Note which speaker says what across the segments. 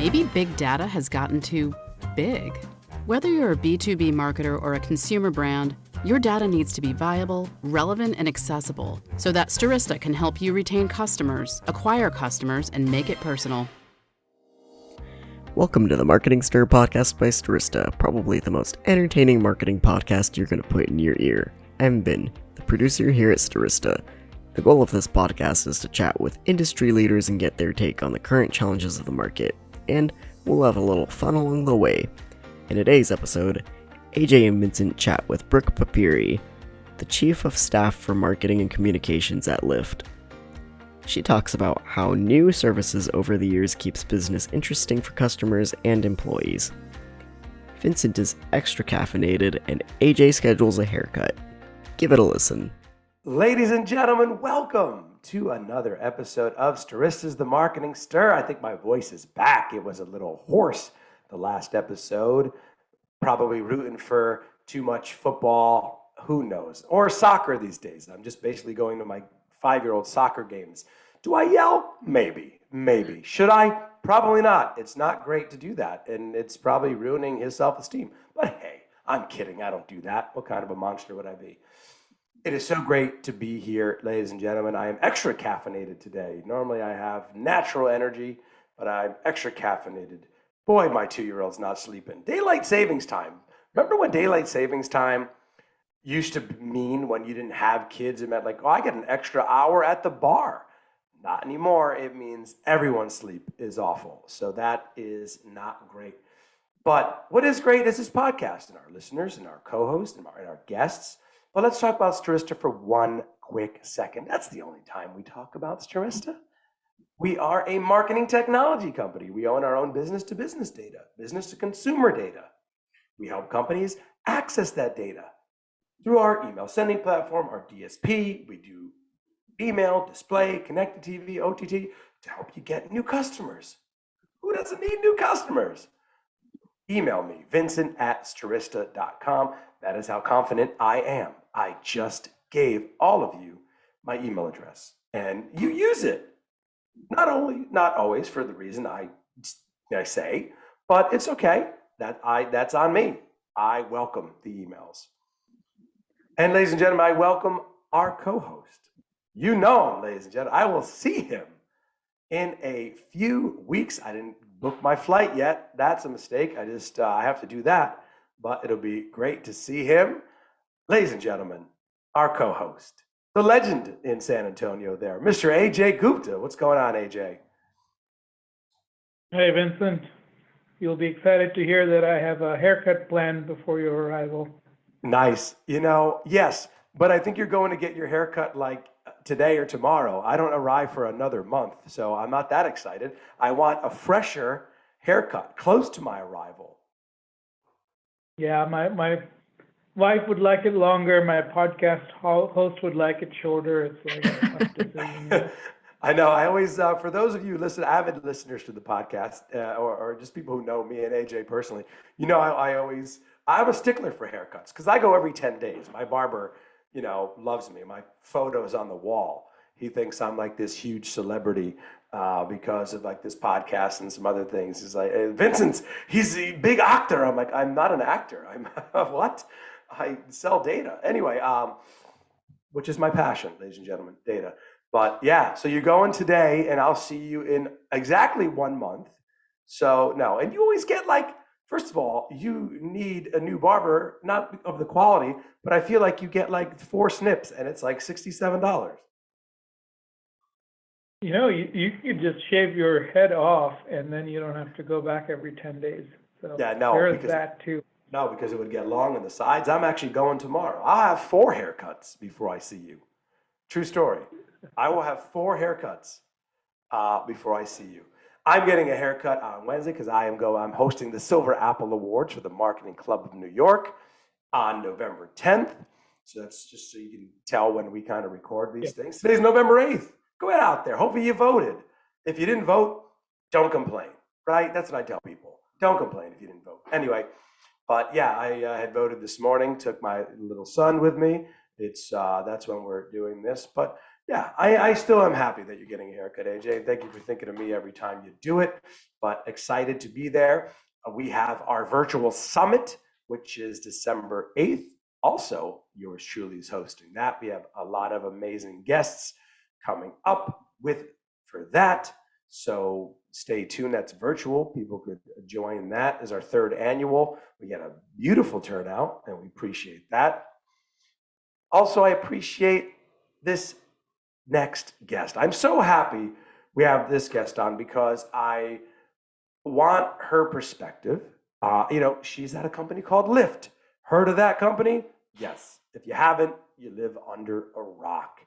Speaker 1: Maybe big data has gotten too big. Whether you're a B2B marketer or a consumer brand, your data needs to be viable, relevant, and accessible so that Stirista can help you retain customers, acquire customers, and make it personal.
Speaker 2: Welcome to the Marketing Stir podcast by Stirista, probably the most entertaining marketing podcast you're going to put in your ear. I'm Vin, the producer here at Stirista. The goal of this podcast is to chat with industry leaders and get their take on the current challenges of the market, and we'll have a little fun along the way. In today's episode, Ajay and Vincent chat with Brooke Papiri, the Chief of Staff for Marketing and Communications at Lyft. She talks about how new services over the years keeps business interesting for customers and employees. Vincent is extra caffeinated and AJ schedules a haircut. Give it a listen.
Speaker 3: Ladies and gentlemen, welcome to another episode of Stirista's The Marketing Stir. I think my voice is back. It was a little hoarse the last episode. Probably rooting for too much football, who knows, or soccer these days. I'm just basically going to my 5-year-old soccer games. Do I yell? Maybe. Should I? Probably not. It's not great to do that, and it's probably ruining his self-esteem. But hey, I'm kidding. I don't do that. What kind of a monster would I be? It is so great to be here, ladies and gentlemen. I am extra caffeinated today. Normally I have natural energy, but I'm extra caffeinated. Boy, my 2-year-old's not sleeping. Daylight savings time. Remember when daylight savings time used to mean when you didn't have kids, it meant like, oh, I get an extra hour at the bar. Not anymore. It means everyone's sleep is awful. So that is not great. But what is great is this podcast and our listeners and our co-hosts and our guests. But let's talk about Stirista for one quick second. That's the only time we talk about Stirista. We are a marketing technology company. We own our own business-to-business data, business-to-consumer data. We help companies access that data through our email sending platform, our DSP. We do email, display, connected TV, OTT to help you get new customers. Who doesn't need new customers? Email me, vincent@stirista.com. That is how confident I am. I just gave all of you my email address, and you use it. Not always for the reason I say, but it's okay. That's on me. I welcome the emails. And ladies and gentlemen, I welcome our co-host. You know him, ladies and gentlemen. I will see him in a few weeks. I didn't book my flight yet. That's a mistake. I have to do that, but it'll be great to see him. Ladies and gentlemen, our co-host, the legend in San Antonio there, Mr. Ajay Gupta. What's going on, Ajay?
Speaker 4: Hey, Vincent. You'll be excited to hear that I have a haircut planned before your arrival.
Speaker 3: Nice. Yes, but I think you're going to get your haircut like today or tomorrow. I don't arrive for another month, so I'm not that excited. I want a fresher haircut close to my arrival.
Speaker 4: Yeah, my wife would like it longer. My podcast host would like it shorter. It's like a tough decision.
Speaker 3: I know. I always, for those of you avid listeners to the podcast, or just people who know me and AJ personally, I'm a stickler for haircuts because I go every 10 days. My barber, loves me. My photo's on the wall. He thinks I'm like this huge celebrity because of like this podcast and some other things. He's like, he's a big actor. I'm like, I'm not an actor. I'm what? I sell data. Anyway, which is my passion, ladies and gentlemen, data. But yeah, so you're going today and I'll see you in exactly 1 month. So no, and you always get like, first of all, you need a new barber, not of the quality, but I feel like you get like 4 snips and it's like $67.
Speaker 4: You could just shave your head off and then you don't have to go back every 10 days. So
Speaker 3: yeah, no,
Speaker 4: there's that too.
Speaker 3: No, because it would get long on the sides. I'm actually going tomorrow. I'll have 4 haircuts before I see you. True story. I will have 4 haircuts before I see you. I'm getting a haircut on Wednesday because I'm hosting the Silver Apple Awards for the Marketing Club of New York on November 10th. So that's just so you can tell when we kind of record these things. Today's November 8th. Go out there. Hopefully you voted. If you didn't vote, don't complain, right? That's what I tell people. Don't complain if you didn't vote. Anyway, but yeah, I had voted this morning, took my little son with me, it's that's when we're doing this. But yeah, I still am happy that you're getting a haircut, AJ. And thank you for thinking of me every time you do it. But excited to be there. We have our virtual summit, which is December 8th. Also, yours truly is hosting that. We have a lot of amazing guests coming up for that. So stay tuned. That's virtual. People could join that as our third annual. We get a beautiful turnout, and we appreciate that. Also, I appreciate this next guest. I'm so happy we have this guest on because I want her perspective. She's at a company called Lyft. Heard of that company? Yes. If you haven't, you live under a rock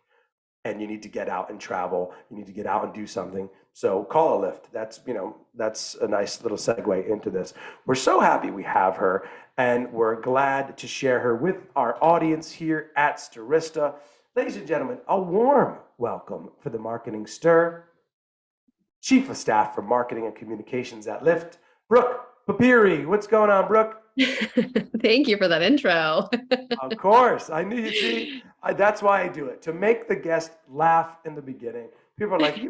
Speaker 3: and you need to get out and travel. You need to get out and do something. So call a Lyft. That's a nice little segue into this. We're so happy we have her, and we're glad to share her with our audience here at Stirista. Ladies and gentlemen, a warm welcome for the Marketing Stir, Chief of Staff for Marketing and Communications at Lyft, Brooke Papiri. What's going on, Brooke?
Speaker 5: Thank you for that intro.
Speaker 3: Of course. I knew you see. That's why I do it, to make the guest laugh in the beginning. People are like, is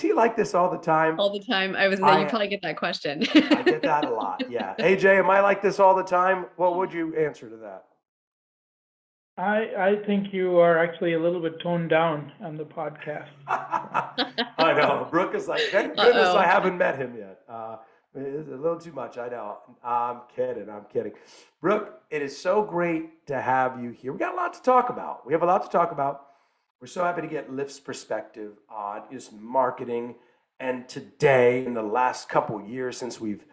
Speaker 3: he like this all the time?
Speaker 5: All the time. I was saying, you probably get that question.
Speaker 3: I get that a lot. Yeah. AJ, am I like this all the time? What would you answer to that?
Speaker 4: I think you are actually a little bit toned down on the podcast.
Speaker 3: I know. Brooke is like, thank goodness I haven't met him yet. It's a little too much, I know. I'm kidding. Brooke, it is so great to have you here. We got a lot to talk about. We're so happy to get Lyft's perspective on just marketing. And today, in the last couple of years since we've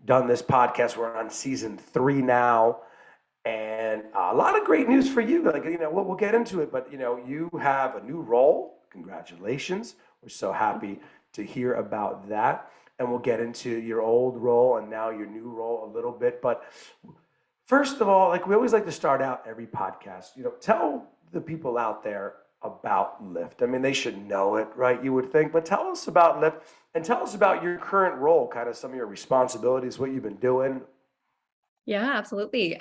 Speaker 3: done this podcast, we're on season 3 now. And a lot of great news for you. We'll get into it, but you have a new role. Congratulations. We're so happy to hear about that. And we'll get into your old role and now your new role a little bit. But first of all, we always like to start out every podcast, tell the people out there about Lyft. I mean, they should know it, right? You would think, but tell us about Lyft and tell us about your current role, kind of some of your responsibilities, what you've been doing.
Speaker 5: Yeah, absolutely.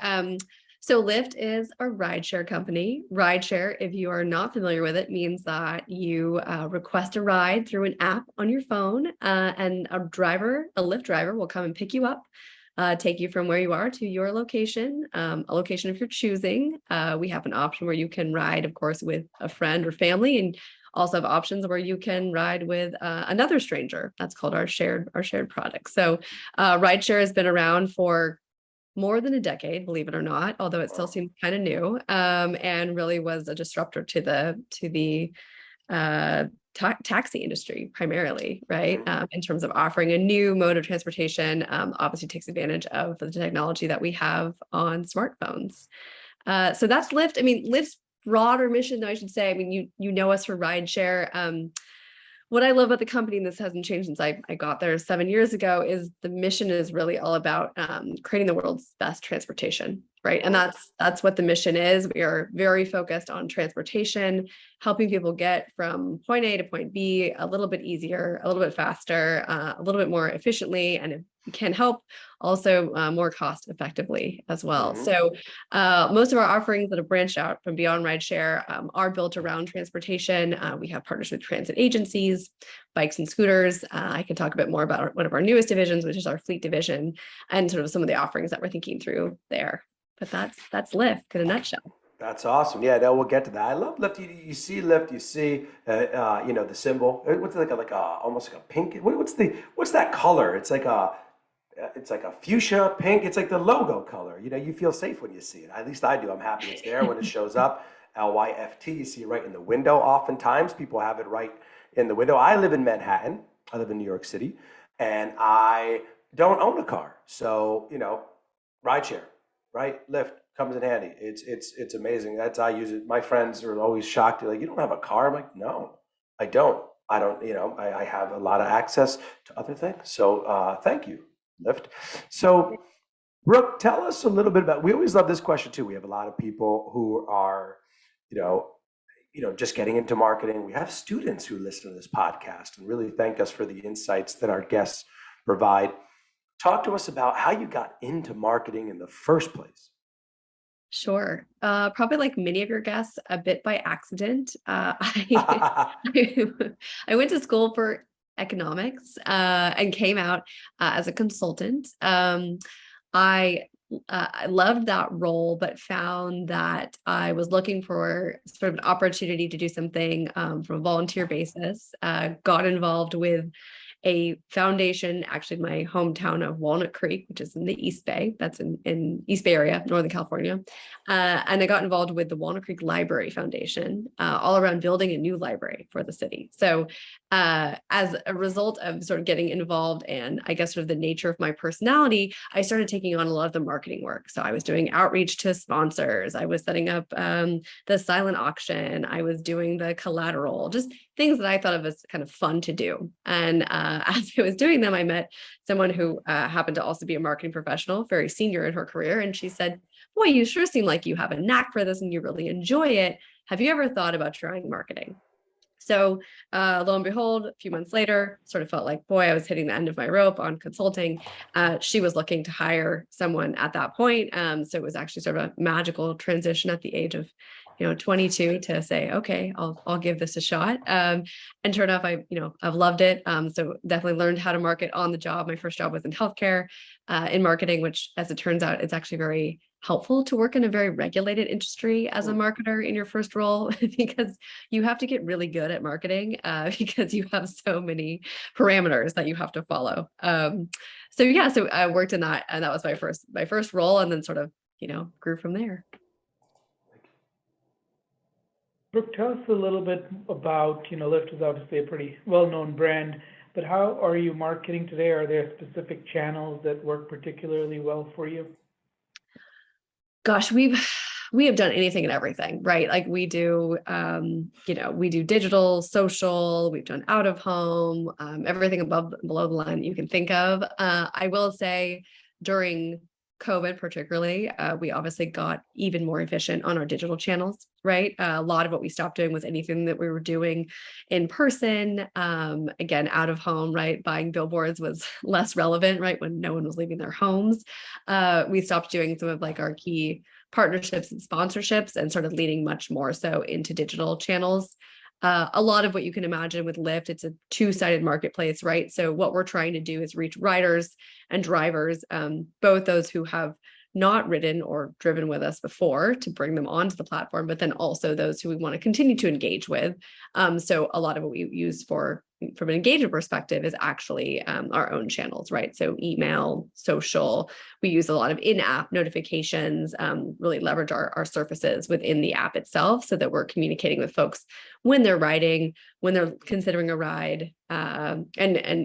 Speaker 5: So Lyft is a rideshare company. Rideshare, if you are not familiar with it, means that you request a ride through an app on your phone, and a Lyft driver will come and pick you up, take you from where you are to your location, a location of your choosing. We have an option where you can ride, of course, with a friend or family, and also have options where you can ride with another stranger. That's called our shared product. So rideshare has been around for more than a decade, believe it or not, although it still seems kind of new, and really was a disruptor to the taxi industry primarily, right? In terms of offering a new mode of transportation, obviously takes advantage of the technology that we have on smartphones. So that's Lyft. I mean, Lyft's broader mission, though, I should say, I mean, you know us for rideshare. What I love about the company, and this hasn't changed since I got there 7 years ago, is the mission is really all about creating the world's best transportation, right? And that's what the mission is. We are very focused on transportation, helping people get from point A to point B a little bit easier, a little bit faster, a little bit more efficiently, and if we can help, also more cost effectively as well. So most of our offerings that have branched out from beyond rideshare are built around transportation. We have partners with transit agencies, bikes and scooters. I can talk a bit more about one of our newest divisions, which is our fleet division, and sort of some of the offerings that we're thinking through there. But that's Lyft in a nutshell.
Speaker 3: That's awesome. Yeah, no, we'll get to that. I love Lyft. You see Lyft, you see, the symbol. What's it like almost like a pink? What's that color? It's like a fuchsia pink. It's like the logo color. You feel safe when you see it. At least I do. I'm happy it's there when it shows up. Lyft. You see it right in the window. Oftentimes people have it right in the window. I live in Manhattan. I live in New York City, and I don't own a car. So, rideshare, right? Lyft comes in handy. It's amazing. I use it. My friends are always shocked. They're like, you don't have a car? I'm like, no, I don't. I have a lot of access to other things. So thank you, Lyft. So Brooke, tell us a little bit about, we always love this question too. We have a lot of people who are, just getting into marketing. We have students who listen to this podcast and really thank us for the insights that our guests provide. Talk to us about how you got into marketing in the first place.
Speaker 5: Sure. Probably like many of your guests, a bit by accident. I went to school for economics and came out as a consultant. I loved that role, but found that I was looking for sort of an opportunity to do something from a volunteer basis. Got involved with a foundation, actually my hometown of Walnut Creek, which is in the East Bay. That's in East Bay area, Northern California. And I got involved with the Walnut Creek Library Foundation, all around building a new library for the city. So as a result of sort of getting involved and I guess sort of the nature of my personality, I started taking on a lot of the marketing work. So I was doing outreach to sponsors. I was setting up the silent auction. I was doing the collateral, just things that I thought of as kind of fun to do. And as I was doing them, I met someone who happened to also be a marketing professional, very senior in her career. And she said, boy, you sure seem like you have a knack for this and you really enjoy it. Have you ever thought about trying marketing? So lo and behold, a few months later, sort of felt like, boy, I was hitting the end of my rope on consulting. She was looking to hire someone at that point. So it was actually sort of a magical transition at the age of 22 to say, okay, I'll give this a shot. And sure enough, I've loved it. So definitely learned how to market on the job. My first job was in healthcare, in marketing, which as it turns out, it's actually very helpful to work in a very regulated industry as a marketer in your first role, because you have to get really good at marketing because you have so many parameters that you have to follow. So I worked in that, and that was my first role, and then sort of grew from there.
Speaker 4: Brooke, tell us a little bit about, Lyft is obviously a pretty well-known brand, but how are you marketing today? Are there specific channels that work particularly well for you?
Speaker 5: Gosh, we have done anything and everything, right? Like we do, we do digital, social, we've done out of home, everything above, below the line that you can think of. I will say during COVID, particularly, we obviously got even more efficient on our digital channels, right? A lot of what we stopped doing was anything that we were doing in person. Again, out of home, right? Buying billboards was less relevant, right? When no one was leaving their homes. We stopped doing some of like our key partnerships and sponsorships and sort of leaning much more so into digital channels. A lot of what you can imagine with Lyft, it's a two-sided marketplace, right? So what we're trying to do is reach riders and drivers, both those who have not ridden or driven with us before to bring them onto the platform, but then also those who we want to continue to engage with. So a lot of what we use from an engagement perspective is actually our own channels, right? So email, social, we use a lot of in-app notifications, really leverage our surfaces within the app itself so that we're communicating with folks when they're riding, when they're considering a ride, and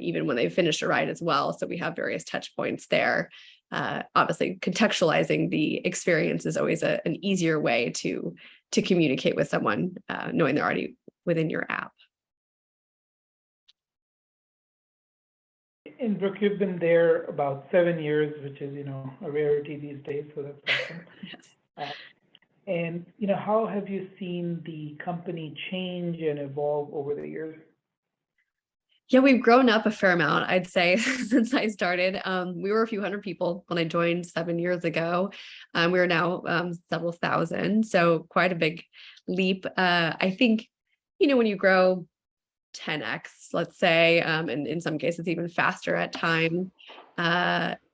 Speaker 5: even when they've finished a ride as well. So we have various touch points there. Obviously, contextualizing the experience is always an easier way to communicate with someone, knowing they're already within your app.
Speaker 4: And Brooke, you've been there about 7 years, which is, a rarity these days, so that's awesome.
Speaker 5: Yes.
Speaker 4: And, how have you seen the company change and evolve over the years?
Speaker 5: Yeah, we've grown up a fair amount, I'd say, since I started. We were a few hundred people when I joined 7 years ago. We are now several thousand, so quite a big leap. I think, when you grow 10x, let's say, and in some cases even faster at times,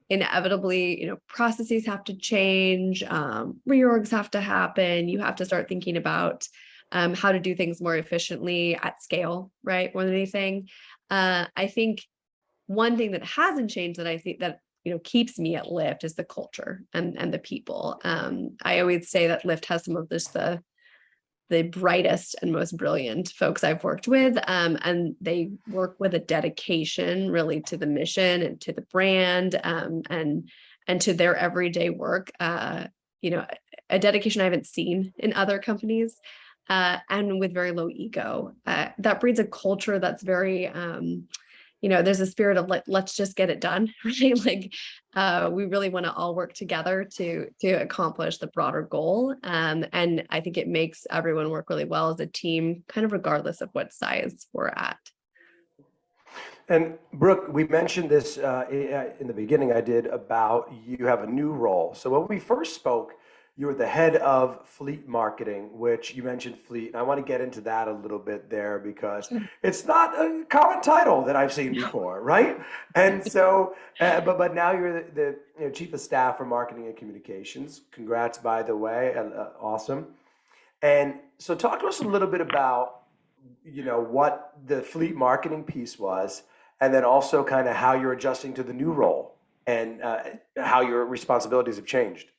Speaker 5: inevitably, processes have to change, reorgs have to happen. You have to start thinking about how to do things more efficiently at scale, right? More than anything. I think one thing that hasn't changed that I think that keeps me at Lyft is the culture and the people. I always say that Lyft has some of the brightest and most brilliant folks I've worked with, and they work with a dedication really to the mission and to the brand, and to their everyday work. A dedication I haven't seen in other companies. And with very low ego. That breeds a culture that's very, there's a spirit of let's just get it done, right? Like we really want to all work together to accomplish the broader goal. And I think it makes everyone work really well as a team, kind of regardless of what size we're at.
Speaker 3: And Brooke, we mentioned this in the beginning I did about you have a new role. So when we first spoke, you're the head of fleet marketing, which you mentioned fleet. And I want to get into that a little bit there because it's not a common title that I've seen before, right? And so, but now you're the chief of staff for marketing and communications. Congrats, by the way. Awesome. And so talk to us a little bit about, what the fleet marketing piece was, and then also kind of how you're adjusting to the new role and how your responsibilities have changed.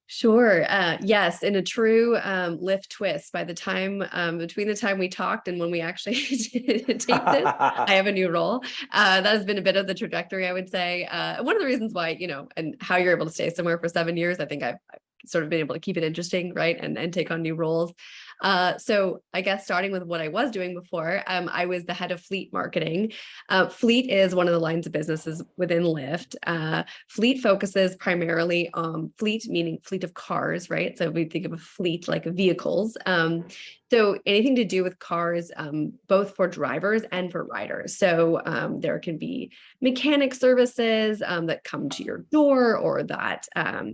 Speaker 5: Sure. Yes, in a true Lyft twist, by the time between the time we talked and when we actually taped this, I have a new role. That has been a bit of the trajectory, I would say. One of the reasons why, and how you're able to stay somewhere for 7 years, I think I've sort of been able to keep it interesting, right? And take on new roles. So I guess starting with what I was doing before, I was the head of fleet marketing. Fleet is one of the lines of businesses within Lyft. Fleet focuses primarily on fleet, meaning fleet of cars, right? So we think of a fleet like vehicles. So anything to do with cars, both for drivers and for riders. So there can be mechanic services that come to your door, or that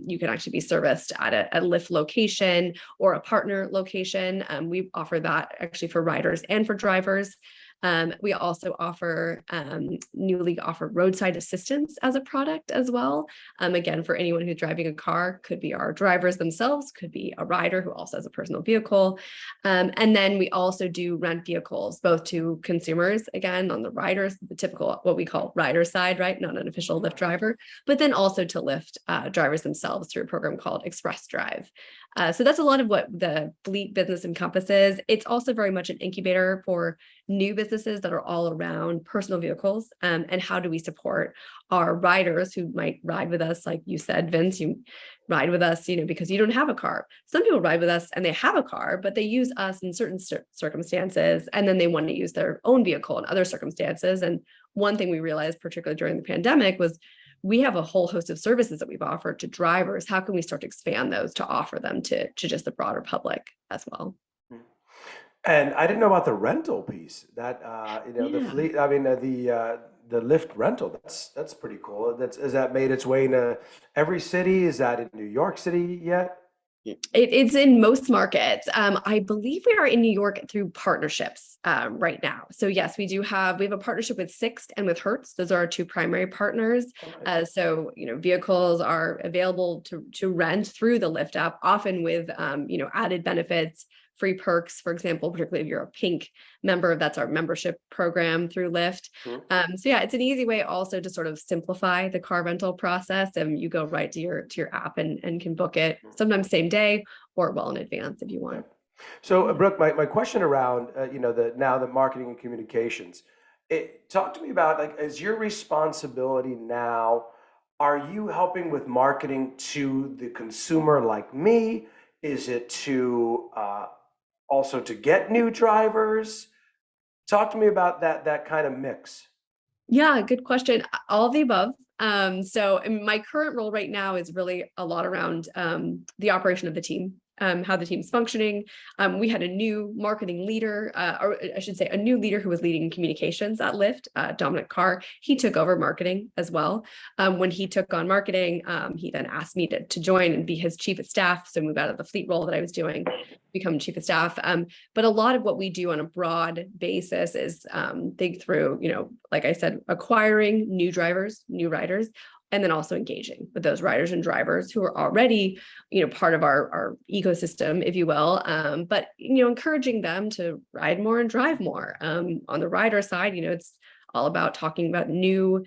Speaker 5: you can actually be serviced at a Lyft location or a partner location. We offer that actually for riders and for drivers. We also newly offer roadside assistance as a product as well. Again, for anyone who's driving a car, could be our drivers themselves, could be a rider who also has a personal vehicle. And then we also do rent vehicles, both to consumers, again, on the riders, the typical, what we call rider side, right? Not an official Lyft driver, but then also to Lyft drivers themselves through a program called Express Drive. So that's a lot of what the fleet business encompasses. It's also very much an incubator for new businesses that are all around personal vehicles, and how do we support our riders who might ride with us, like you said, Vince, you ride with us, because you don't have a car. Some people ride with us and they have a car, but they use us in certain circumstances, and then they want to use their own vehicle in other circumstances. And one thing we realized, particularly during the pandemic, was we have a whole host of services that we've offered to drivers. How can we start to expand those to offer them to just the broader public as well?
Speaker 3: And I didn't know about the rental piece. That the
Speaker 5: Yeah.
Speaker 3: fleet. I mean, the Lyft rental. That's pretty cool. Has that made its way into every city? Is that in New York City yet?
Speaker 5: It's in most markets. I believe we are in New York through partnerships right now. So yes, we have a partnership with Sixt and with Hertz. Those are our two primary partners. So vehicles are available to rent through the Lyft app, often with added benefits, free perks, for example, particularly if you're a pink member. That's our membership program through Lyft. So yeah, it's an easy way also to sort of simplify the car rental process, and you go right to your app and can book it sometimes same day or well in advance if you want.
Speaker 3: So, Brooke, my question around the marketing and communications. Talk to me about, like, is your responsibility now? Are you helping with marketing to the consumer like me? Is it to also to get new drivers? Talk to me about that kind of mix.
Speaker 5: Yeah, good question. All of the above. So in my current role right now is really a lot around the operation of the team, how the team's functioning. We had a new marketing leader, or I should say a new leader who was leading communications at Lyft, Dominic Carr. He took over marketing as well. When he took on marketing, he then asked me to join and be his chief of staff. So move out of the fleet role that I was doing, become chief of staff. But a lot of what we do on a broad basis is think through, like I said, acquiring new drivers, new riders, and then also engaging with those riders and drivers who are already, part of our ecosystem, if you will. But, encouraging them to ride more and drive more. On the rider side, it's all about talking about new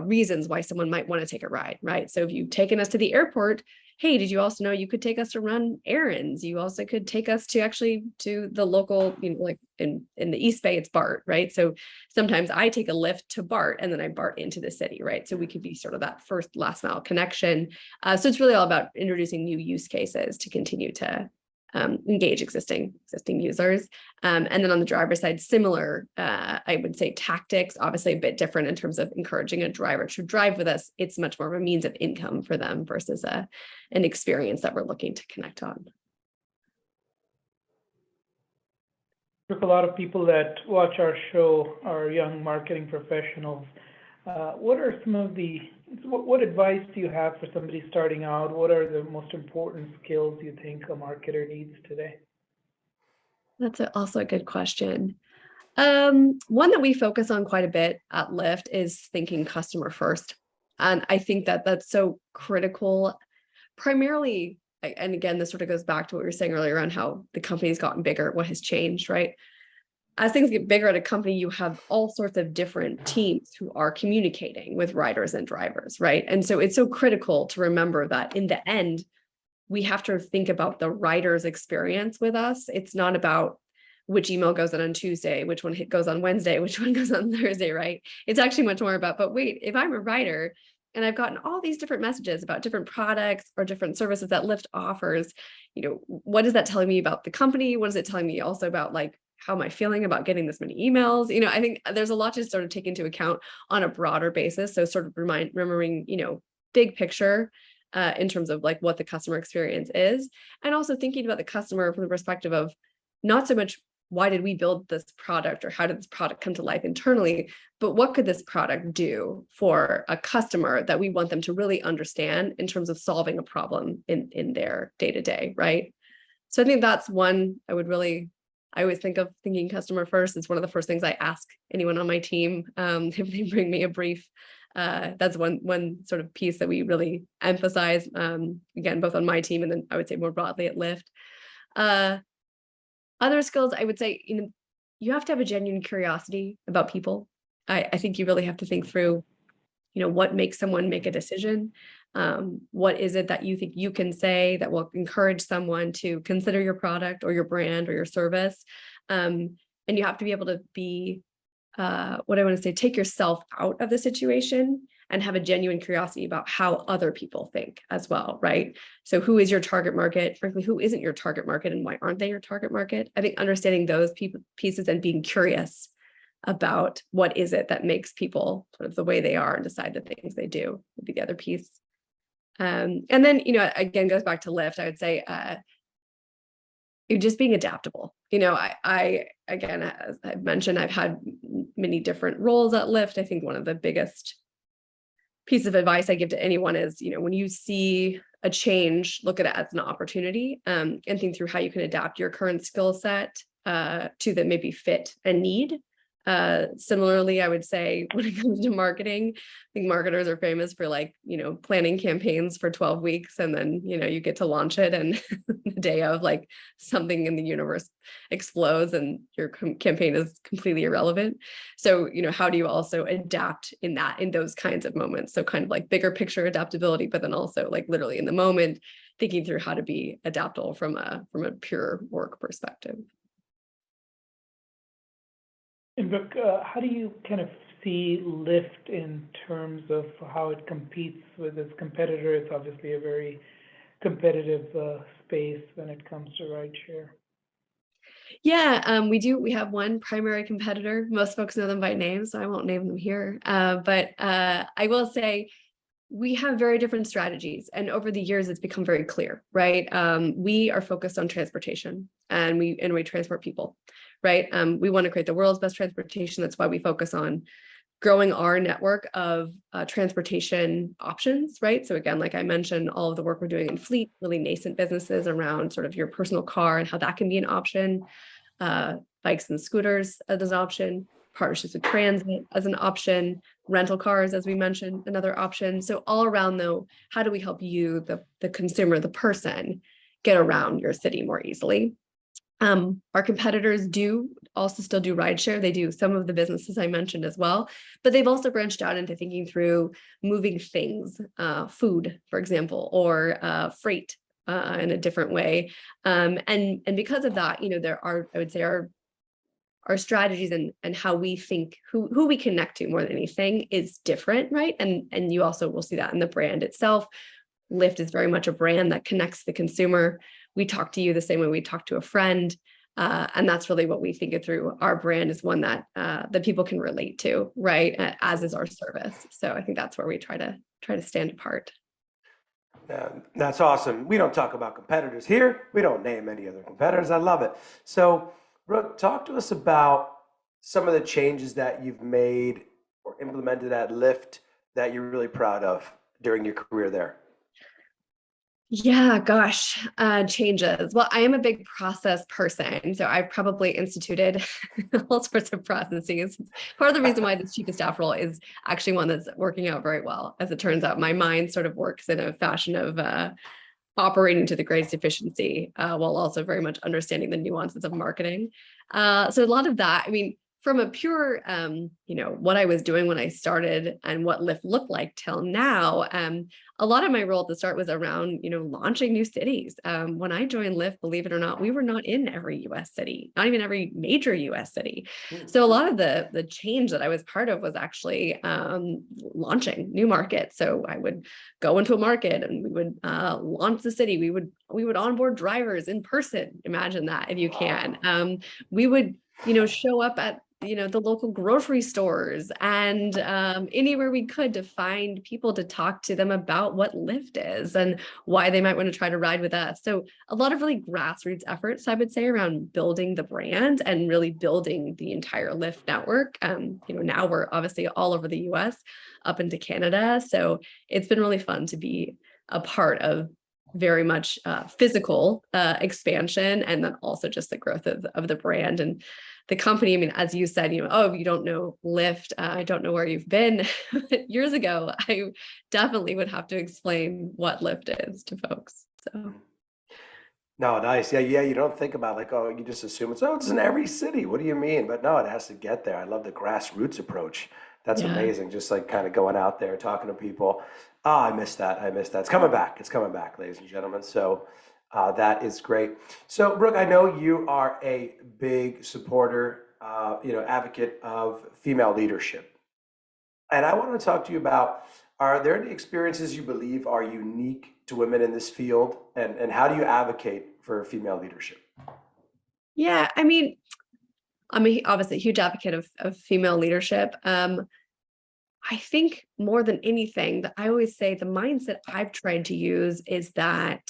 Speaker 5: reasons why someone might want to take a ride, right? So if you've taken us to the airport, hey, did you also know you could take us to run errands? You also could take us to the local, like in the East Bay, it's BART, right? So sometimes I take a Lyft to BART and then I BART into the city, right? So we could be sort of that first last mile connection. So it's really all about introducing new use cases to continue to engage existing users. And then on the driver's side, similar, I would say tactics, obviously a bit different in terms of encouraging a driver to drive with us. It's much more of a means of income for them versus an experience that we're looking to connect on.
Speaker 4: A lot of people that watch our show are young marketing professionals. What are some of what advice do you have for somebody starting out? What are the most important skills you think a marketer needs today?
Speaker 5: That's also a good question. One that we focus on quite a bit at Lyft is thinking customer first. And I think that that's so critical, primarily, and again, this sort of goes back to what we were saying earlier on how the company's gotten bigger, what has changed, right? As things get bigger at a company, you have all sorts of different teams who are communicating with riders and drivers, right? And so it's so critical to remember that in the end, we have to think about the rider's experience with us. It's not about which email goes on Tuesday, which one goes on Wednesday, which one goes on Thursday, right? It's actually much more about, but wait, if I'm a rider and I've gotten all these different messages about different products or different services that Lyft offers, what is that telling me about the company? What is it telling me also about like, how am I feeling about getting this many emails? I think there's a lot to sort of take into account on a broader basis. So sort of remembering, big picture in terms of like what the customer experience is, and also thinking about the customer from the perspective of not so much why did we build this product or how did this product come to life internally, but what could this product do for a customer that we want them to really understand in terms of solving a problem in their day-to-day, right? So I think that's one I always think of thinking customer first. It's one of the first things I ask anyone on my team if they bring me a brief. That's one sort of piece that we really emphasize, again, both on my team and then I would say more broadly at Lyft. Other skills, I would say, you have to have a genuine curiosity about people. I think you really have to think through, what makes someone make a decision. What is it that you think you can say that will encourage someone to consider your product or your brand or your service? And you have to be able to be, take yourself out of the situation and have a genuine curiosity about how other people think as well, right? So who is your target market? Frankly, who isn't your target market and why aren't they your target market? I think understanding those pieces and being curious about what is it that makes people sort of the way they are and decide the things they do would be the other piece. And then, again, goes back to Lyft, I would say, just being adaptable. I again, as I've mentioned, I've had many different roles at Lyft. I think one of the biggest piece of advice I give to anyone is, when you see a change, look at it as an opportunity, and think through how you can adapt your current skill set to that maybe fit a need. Similarly, I would say when it comes to marketing, I think marketers are famous for planning campaigns for 12 weeks and then, you get to launch it and the day of something in the universe explodes and your campaign is completely irrelevant. So, how do you also adapt in those kinds of moments? So kind of like bigger picture adaptability, but then also literally in the moment, thinking through how to be adaptable from a pure work perspective.
Speaker 4: And Brooke, how do you kind of see Lyft in terms of how it competes with its competitor? It's obviously a very competitive space when it comes to rideshare.
Speaker 5: Yeah, we have one primary competitor. Most folks know them by name, so I won't name them here. But I will say we have very different strategies. And over the years, it's become very clear, right? We are focused on transportation and we transport people, right? We want to create the world's best transportation. That's why we focus on growing our network of transportation options, right? So again, like I mentioned, all of the work we're doing in fleet, really nascent businesses around sort of your personal car and how that can be an option, bikes and scooters as an option, partnerships with transit as an option, rental cars, as we mentioned, another option. So all around though, how do we help you, the consumer, the person, get around your city more easily? Our competitors do also still do rideshare. They do some of the businesses I mentioned as well, but they've also branched out into thinking through moving things, food, for example, or freight in a different way. And because of that, there are, I would say, our strategies and how we think who we connect to more than anything is different, right? And you also will see that in the brand itself. Lyft is very much a brand that connects the consumer. We talk to you the same way we talk to a friend. And that's really what we think it through. Our brand is one that people can relate to, right? As is our service. So I think that's where we try to stand apart.
Speaker 3: That's awesome. We don't talk about competitors here. We don't name any other competitors. I love it. So, Brooke, talk to us about some of the changes that you've made or implemented at Lyft that you're really proud of during your career there?
Speaker 5: Yeah, gosh, changes. Well, I am a big process person, so I've probably instituted all sorts of processes. Part of the reason why this chief of staff role is actually one that's working out very well. As it turns out, my mind sort of works in a fashion of operating to the greatest efficiency, while also very much understanding the nuances of marketing. So a lot of that, I mean, from a pure, what I was doing when I started and what Lyft looked like till now, a lot of my role at the start was around, launching new cities. When I joined Lyft, believe it or not, we were not in every US city, not even every major US city. So a lot of the change that I was part of was actually launching new markets. So I would go into a market and we would launch the city. We would onboard drivers in person. Imagine that if you can. We would show up at the local grocery stores and anywhere we could to find people to talk to them about what Lyft is and why they might want to try to ride with us. So a lot of really grassroots efforts, I would say, around building the brand and really building the entire Lyft network. Now we're obviously all over the US, up into Canada. So it's been really fun to be a part of very much physical expansion, and then also just the growth of the brand and the company. I mean, as you said, oh, if you don't know Lyft, I don't know where you've been. Years ago, I definitely would have to explain what Lyft is to folks. So.
Speaker 3: No, nice. Yeah. You don't think about like, oh, you just assume it's in every city. What do you mean? But no, it has to get there. I love the grassroots approach. That's amazing. Just like kind of going out there, talking to people. Oh, I missed that. It's coming back. It's coming back, ladies and gentlemen. So that is great. So, Brooke, I know you are a big supporter, advocate of female leadership. And I want to talk to you about, are there any experiences you believe are unique to women in this field? And how do you advocate for female leadership?
Speaker 5: Yeah, I mean, I'm obviously a huge advocate of female leadership. I think more than anything, that I always say the mindset I've tried to use is that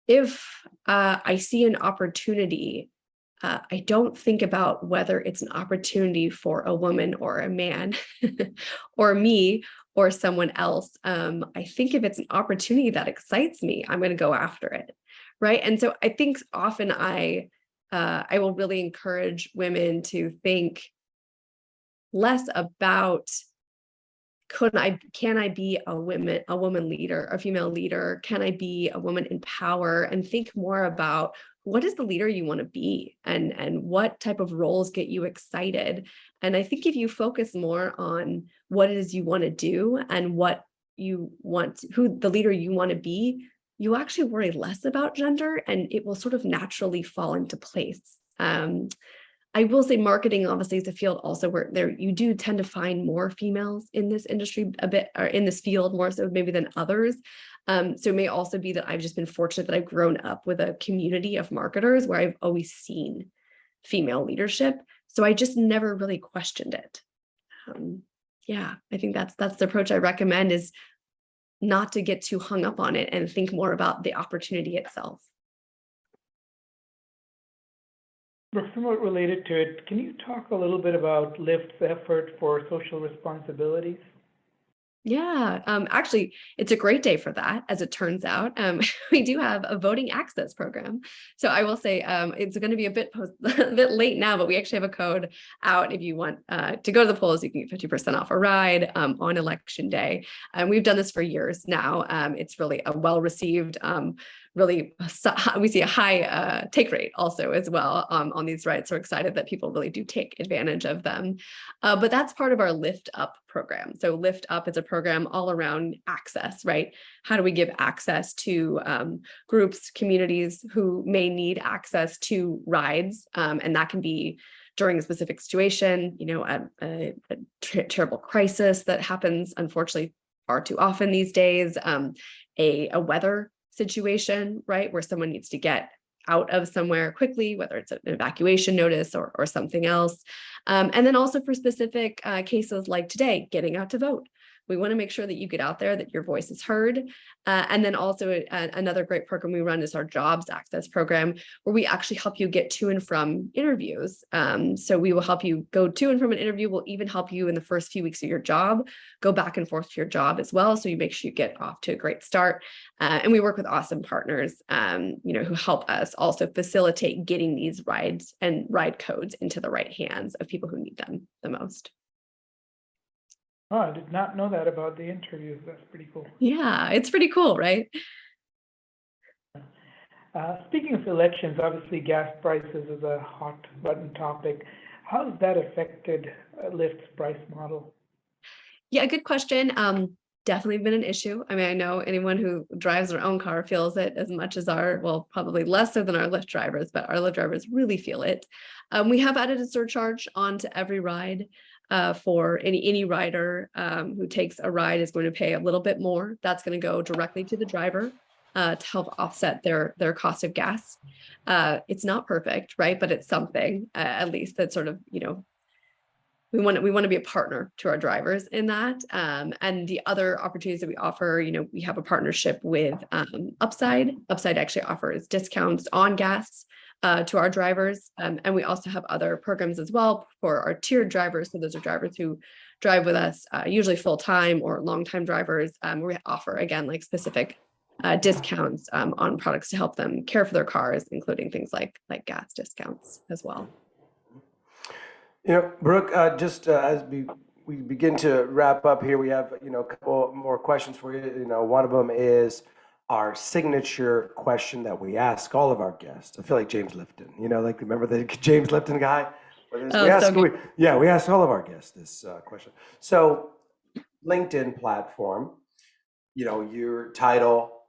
Speaker 5: if I see an opportunity, I don't think about whether it's an opportunity for a woman or a man or me or someone else. I think if it's an opportunity that excites me, I'm going to go after it. Right. And so I think often I will really encourage women to think less about can I be a woman leader, a female leader? Can I be a woman in power? And think more about what is the leader you want to be and what type of roles get you excited. And I think if you focus more on what it is you want to do and what you want, who the leader you want to be, you actually worry less about gender and it will sort of naturally fall into place. I will say marketing obviously is a field also where you do tend to find more females in this industry a bit, or in this field more so maybe than others. So it may also be that I've just been fortunate that I've grown up with a community of marketers where I've always seen female leadership. So I just never really questioned it. I think that's the approach I recommend, is not to get too hung up on it and think more about the opportunity itself.
Speaker 4: Somewhat related to it, can you talk a little bit about Lyft's effort for social responsibilities?
Speaker 5: Yeah, actually, it's a great day for that, as it turns out. We do have a voting access program. So I will say it's going to be a bit late now, but we actually have a code out. If you want to go to the polls, you can get 50% off a ride on election day. And we've done this for years now. It's really a well-received, we see a high take rate also as well on these rides. So we're excited that people really do take advantage of them. But that's part of our Lyft Up program. So Lyft Up is a program all around access, right? How do we give access to groups, communities who may need access to rides? And that can be during a specific situation, a terrible crisis that happens, unfortunately, far too often these days, a weather situation, right, where someone needs to get out of somewhere quickly, whether it's an evacuation notice or something else. And then also for specific cases like today, getting out to vote. We want to make sure that you get out there, that your voice is heard. And then also another great program we run is our Jobs Access program, where we actually help you get to and from interviews. So we will help you go to and from an interview. We'll even help you in the first few weeks of your job, go back and forth to your job as well. So you make sure you get off to a great start. And we work with awesome partners, who help us also facilitate getting these rides and ride codes into the right hands of people who need them the most.
Speaker 4: Oh, I did not know that about the interviews. That's pretty cool.
Speaker 5: Yeah, it's pretty cool, right?
Speaker 4: Speaking of elections, obviously gas prices is a hot button topic. How has that affected Lyft's price model?
Speaker 5: Yeah, good question. Definitely been an issue. I mean, I know anyone who drives their own car feels it as much as probably less so than our Lyft drivers, but our Lyft drivers really feel it. We have added a surcharge onto every ride. For any rider who takes a ride is going to pay a little bit more. That's going to go directly to the driver to help offset their cost of gas. It's not perfect, right? But it's something at least that sort of, we want to be a partner to our drivers in that. And the other opportunities that we offer, we have a partnership with Upside. Upside actually offers discounts on gas to our drivers. And we also have other programs as well for our tiered drivers. So those are drivers who drive with us, usually full-time or long-time drivers. We offer, again, like specific discounts on products to help them care for their cars, including things like gas discounts as well.
Speaker 3: Brooke, just as we begin to wrap up here, we have, a couple more questions for you. One of them is our signature question that we ask all of our guests. I feel like James Lifton, remember the James Lifton guy? We ask all of our guests this question. So LinkedIn platform, your title,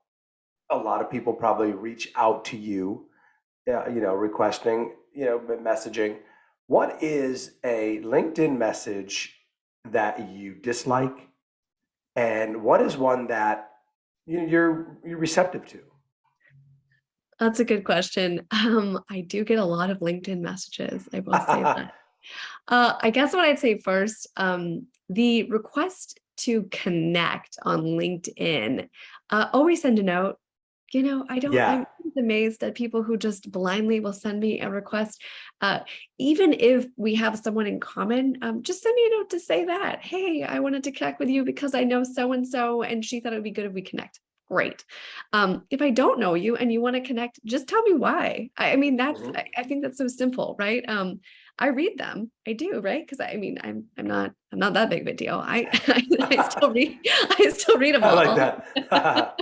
Speaker 3: a lot of people probably reach out to you, requesting, messaging. What is a LinkedIn message that you dislike? And what is one that you're receptive to?
Speaker 5: That's a good question. I do get a lot of LinkedIn messages. I will say that. I guess what I'd say first, the request to connect on LinkedIn, always send a note. I'm amazed at people who just blindly will send me a request. Even if we have someone in common, just send me a note to say that, hey, I wanted to connect with you because I know so-and-so, and she thought it would be good if we connect. Great. If I don't know you and you want to connect, just tell me why. I mean, I think that's so simple, right? I read them. I do, right? Because I'm not that big of a deal. I still read them all.
Speaker 3: I like that.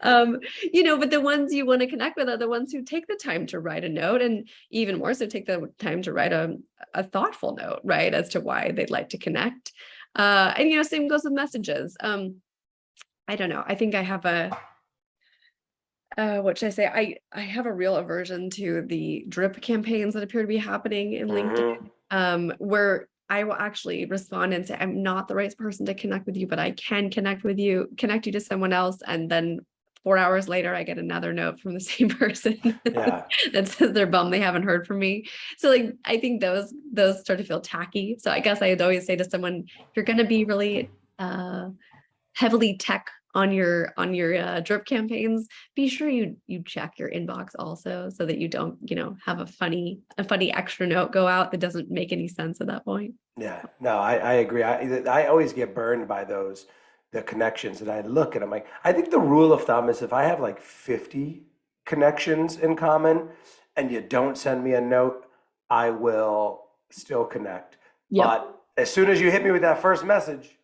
Speaker 5: But the ones you want to connect with are the ones who take the time to write a note, and even more so take the time to write a thoughtful note, right, as to why they'd like to connect. And same goes with messages. I don't know. I think I have what should I say? I have a real aversion to the drip campaigns that appear to be happening in LinkedIn, where I will actually respond and say, I'm not the right person to connect with you, but I can connect you to someone else. And then 4 hours later, I get another note from the same person that says they're bummed they haven't heard from me. So I think those start to feel tacky. So I guess I'd always say to someone, if you're going to be really heavily tech on your drip campaigns, be sure you check your inbox also, so that you don't have a funny extra note go out that doesn't make any sense at that point.
Speaker 3: Yeah, no, I agree. I always get burned by the connections, and I look and I'm like, I think the rule of thumb is if I have like 50 connections in common and you don't send me a note, I will still connect.
Speaker 5: Yep.
Speaker 3: But as soon as you hit me with that first message,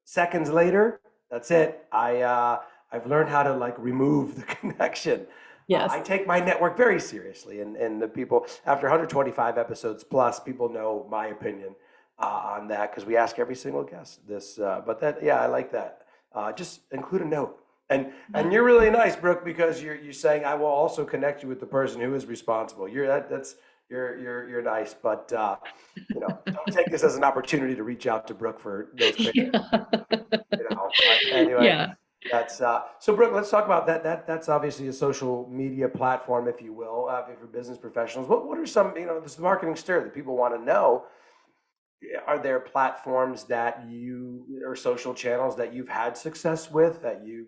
Speaker 3: seconds later, that's it. I've learned how to remove the connection.
Speaker 5: Yes.
Speaker 3: I take my network very seriously, and the people, after 125 episodes plus, people know my opinion on that, because we ask every single guest this. But I like that. Just include a note. And you're really nice, Brooke, because you're saying I will also connect you with the person who is responsible. You're nice, but don't take this as an opportunity to reach out to Brooke for those. Anyway. Yeah. That's so, Brooke, let's talk about that. That's obviously a social media platform, if you will, for business professionals. What are some, this is Marketing Stir that people want to know? are there platforms that you or social channels that you've had success with that you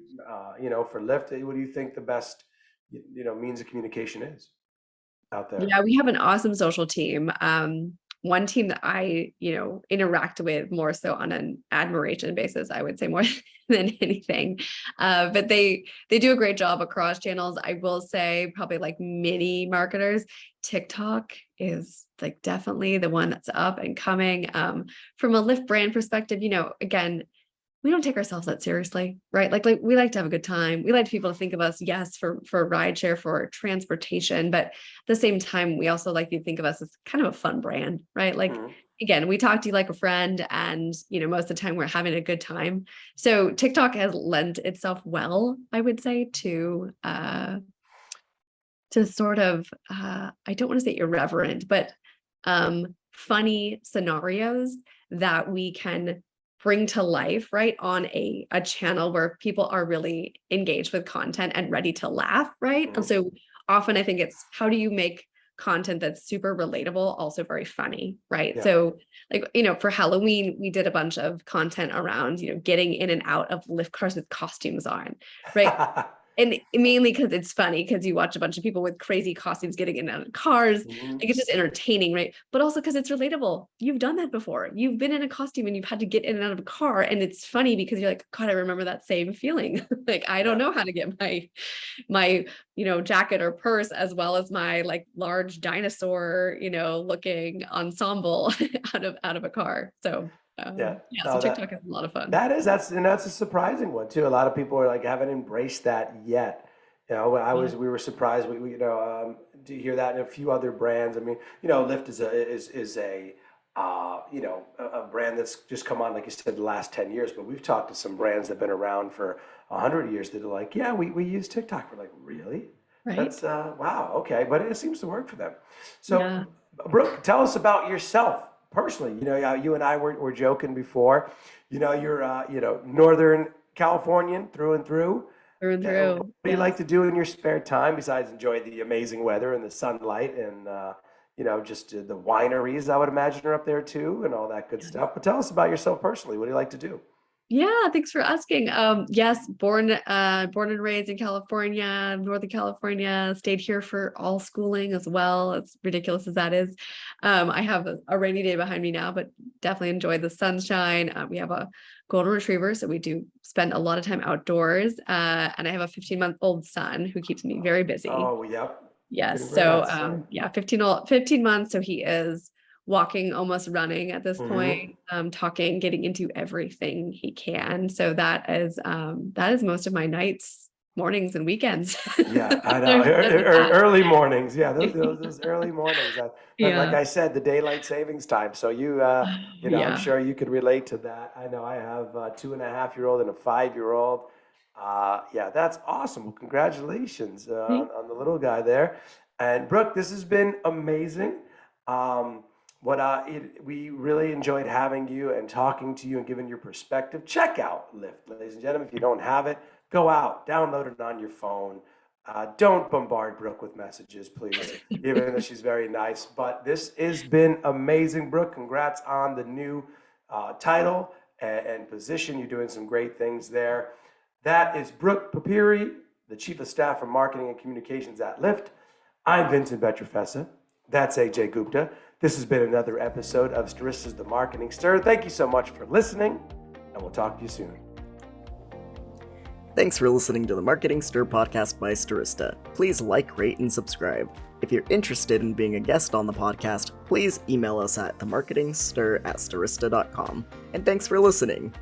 Speaker 3: for Lyft? What do you think the best means of communication is out there?
Speaker 5: Yeah, we have an awesome social team. One team that I, interact with more so on an admiration basis, I would say more than anything. But they do a great job across channels. I will say probably like mini marketers, TikTok is like definitely the one that's up and coming. From a Lyft brand perspective, again, we don't take ourselves that seriously, right? Like we like to have a good time. We like people to think of us, yes, for rideshare, for transportation, but at the same time, we also like you to think of us as kind of a fun brand, right? Like again, we talk to you like a friend, and most of the time we're having a good time. So TikTok has lent itself well, I would say, to sort of I don't want to say irreverent, but funny scenarios that we can bring to life, right, on a channel where people are really engaged with content and ready to laugh, right? And so often I think it's how do you make content that's super relatable, also very funny, right? Yeah. So like, for Halloween, we did a bunch of content around, getting in and out of Lyft cars with costumes on, right? And mainly because it's funny because you watch a bunch of people with crazy costumes getting in and out of cars. Like it's just entertaining, right? But also because it's relatable. You've done that before. You've been in a costume and you've had to get in and out of a car. And it's funny because you're like, God, I remember that same feeling. Like, I don't know how to get my jacket or purse as well as my like large dinosaur, looking ensemble out of a car. So so TikTok is a lot of fun.
Speaker 3: That's a surprising one too. A lot of people are like haven't embraced that yet. We were surprised. We to hear that in a few other brands. I mean, Lyft is a brand that's just come on, like you said, the last 10 years. But we've talked to some brands that've been around for 100 years that are like, yeah, we use TikTok. We're like, really? Right. That's wow. Okay, but it seems to work for them. So, Brooke, tell us about yourself. Personally, you and I were joking before. You're Northern Californian through and through.
Speaker 5: Through and through.
Speaker 3: What do you like to do in your spare time besides enjoy the amazing weather and the sunlight and just the wineries? I would imagine are up there too, and all that good stuff. But tell us about yourself personally. What do you like to do?
Speaker 5: Yeah, thanks for asking. Yes, born and raised in California, Northern California, stayed here for all schooling as well. As ridiculous as that is. I have a rainy day behind me now, but definitely enjoy the sunshine. We have a golden retriever, so we do spend a lot of time outdoors. And I have a 15-month-old son who keeps me very busy.
Speaker 3: Oh, yep.
Speaker 5: Yes. So 15 months. So he is walking, almost running at this point, talking, getting into everything he can. So that is most of my nights, mornings, and weekends.
Speaker 3: Yeah, I know. Early mornings. Yeah, those early mornings. But like I said, the daylight savings time. So I'm sure you could relate to that. I know I have a 2.5-year-old and a 5-year-old. That's awesome. Well, congratulations on the little guy there. And Brooke, this has been amazing. We really enjoyed having you and talking to you and giving your perspective. Check out Lyft, ladies and gentlemen. If you don't have it, go out, download it on your phone. Don't bombard Brooke with messages, please, even though she's very nice. But this has been amazing, Brooke. Congrats on the new title and position. You're doing some great things there. That is Brooke Papiri, the Chief of Staff for Marketing and Communications at Lyft. I'm Vincent Betrofessa. That's Ajay Gupta. This has been another episode of Stirista's The Marketing Stir. Thank you so much for listening, and we'll talk to you soon.
Speaker 2: Thanks for listening to the Marketing Stir podcast by Stirista. Please like, rate, and subscribe. If you're interested in being a guest on the podcast, please email us at themarketingstir@stirista.com. And thanks for listening.